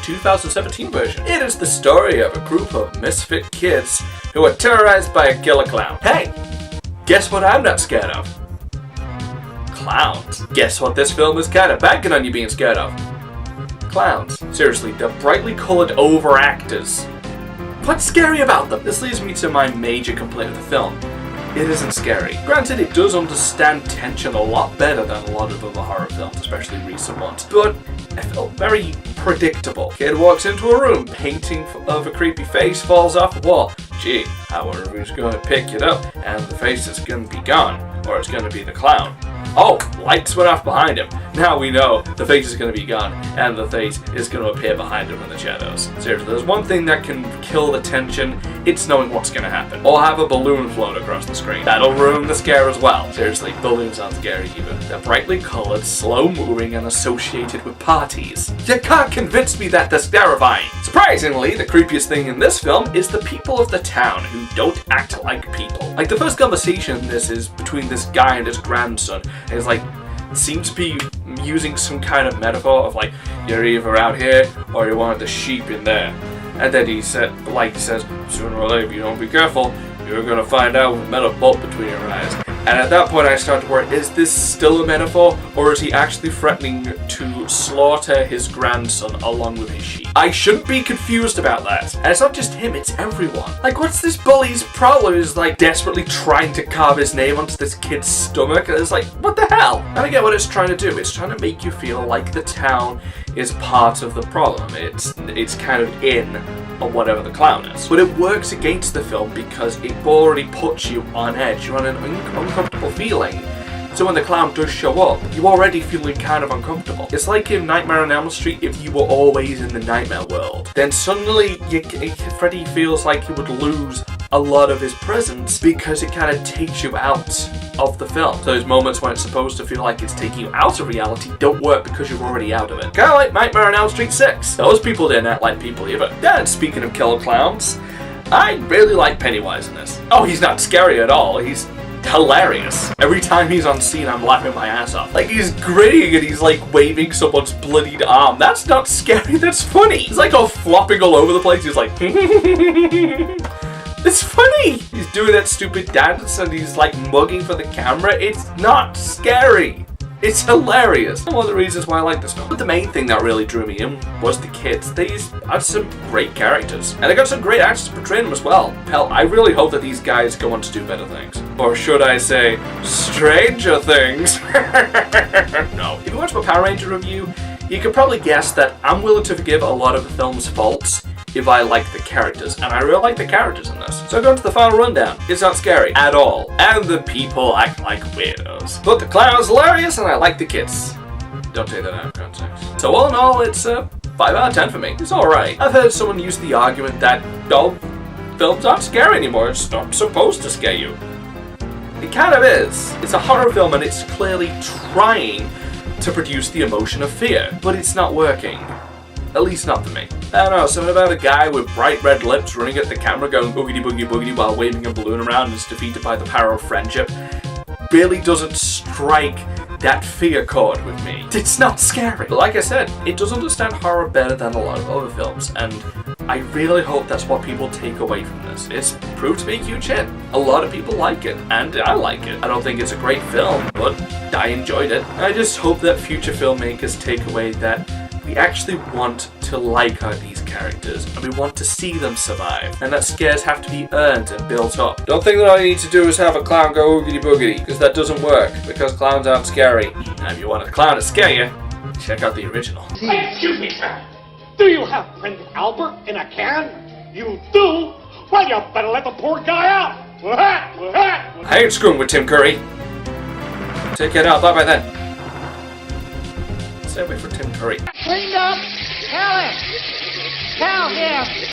2017 version. It is the story of a group of misfit kids who are terrorized by a killer clown. Hey, guess what I'm not scared of? Clowns. Guess what this film is kind of banking on you being scared of? Clowns. Seriously, they're brightly coloured over-actors. What's scary about them? This leads me to my major complaint of the film. It isn't scary. Granted, it does understand tension a lot better than a lot of other horror films, especially recent ones, but it felt very predictable. Kid walks into a room, painting of a creepy face falls off the wall. Gee, I wonder who's going to pick it up, and the face is going to be gone, or it's going to be the clown. Oh, lights went off behind him. Now we know the face is going to be gone, and the face is going to appear behind him in the shadows. Seriously, there's one thing that can kill the tension, it's knowing what's going to happen. Or have a balloon float across the screen. That'll ruin the scare as well. Seriously, balloons aren't scary either. They're brightly coloured, slow-moving, and associated with parties. You can't convince me that they're terrifying. Surprisingly, the creepiest thing in this film is the people of the town who don't act like people. Like, the first conversation in this is between this guy and his grandson. And it's like, seems to be using some kind of metaphor of like, you're either out here or you're one of the sheep in there. And then he says, sooner or later, if you don't be careful, you're gonna find out with a metal bolt between your eyes. And at that point I start to worry, is this still a metaphor, or is he actually threatening to slaughter his grandson along with his sheep? I shouldn't be confused about that. And it's not just him, it's everyone. Like, what's this bully's problem? Is like desperately trying to carve his name onto this kid's stomach, and it's like, what the hell? And I get what it's trying to do. It's trying to make you feel like the town is part of the problem. It's kind of in or whatever the clown is. But it works against the film because it already puts you on edge. You're on an uncomfortable feeling. So when the clown does show up, you're already feeling kind of uncomfortable. It's like in Nightmare on Elm Street, if you were always in the nightmare world. Then suddenly, Freddy feels like he would lose a lot of his presence because it kind of takes you out of the film. So those moments when it's supposed to feel like it's taking you out of reality don't work because you're already out of it. Kind of like Nightmare on Elm Street 6. Those people didn't act like people either. And speaking of killer clowns, I really like Pennywise in this. Oh, he's not scary at all. He's hilarious. Every time he's on scene, I'm laughing my ass off. Like, he's grinning and he's like waving someone's bloodied arm. That's not scary, that's funny. He's like all flopping all over the place. He's like, it's funny. He's doing that stupid dance and he's like mugging for the camera. It's not scary. It's hilarious. One of the reasons why I like this film. But the main thing that really drew me in was the kids. These are some great characters. And they got some great actors portraying them as well. Hell, I really hope that these guys go on to do better things. Or should I say, stranger things. No. If you watch my Power Ranger review, you can probably guess that I'm willing to forgive a lot of the film's faults if I like the characters, and I really like the characters in this. So going to the final rundown, it's not scary at all, and the people act like weirdos. But the clown's hilarious, and I like the kids. Don't take that out of context. So all in all, it's a 5 out of 10 for me. It's alright. I've heard someone use the argument that, oh, films aren't scary anymore, it's not supposed to scare you. It kind of is. It's a horror film, and it's clearly trying to produce the emotion of fear, but it's not working. At least not for me. I don't know, something about a guy with bright red lips running at the camera going boogity boogity boogity while waving a balloon around and is defeated by the power of friendship really doesn't strike that fear chord with me. It's not scary. But like I said, it does understand horror better than a lot of other films, and I really hope that's what people take away from this. It's proved to be a huge hit. A lot of people like it, and I like it. I don't think it's a great film, but I enjoyed it. I just hope that future filmmakers take away that we actually want to like these characters, and we want to see them survive, and that scares have to be earned and built up. Don't think that all you need to do is have a clown go oogity boogity, because that doesn't work, because clowns aren't scary. Now if you want a clown to scare you, check out the original. Excuse me, sir. Do you have Prince Albert in a can? You do? Well, you better let the poor guy out. I ain't screwing with Tim Curry. Take it out, bye-bye then. Stay away from Tim Curry. Cleaned up? Tell him! Tell him!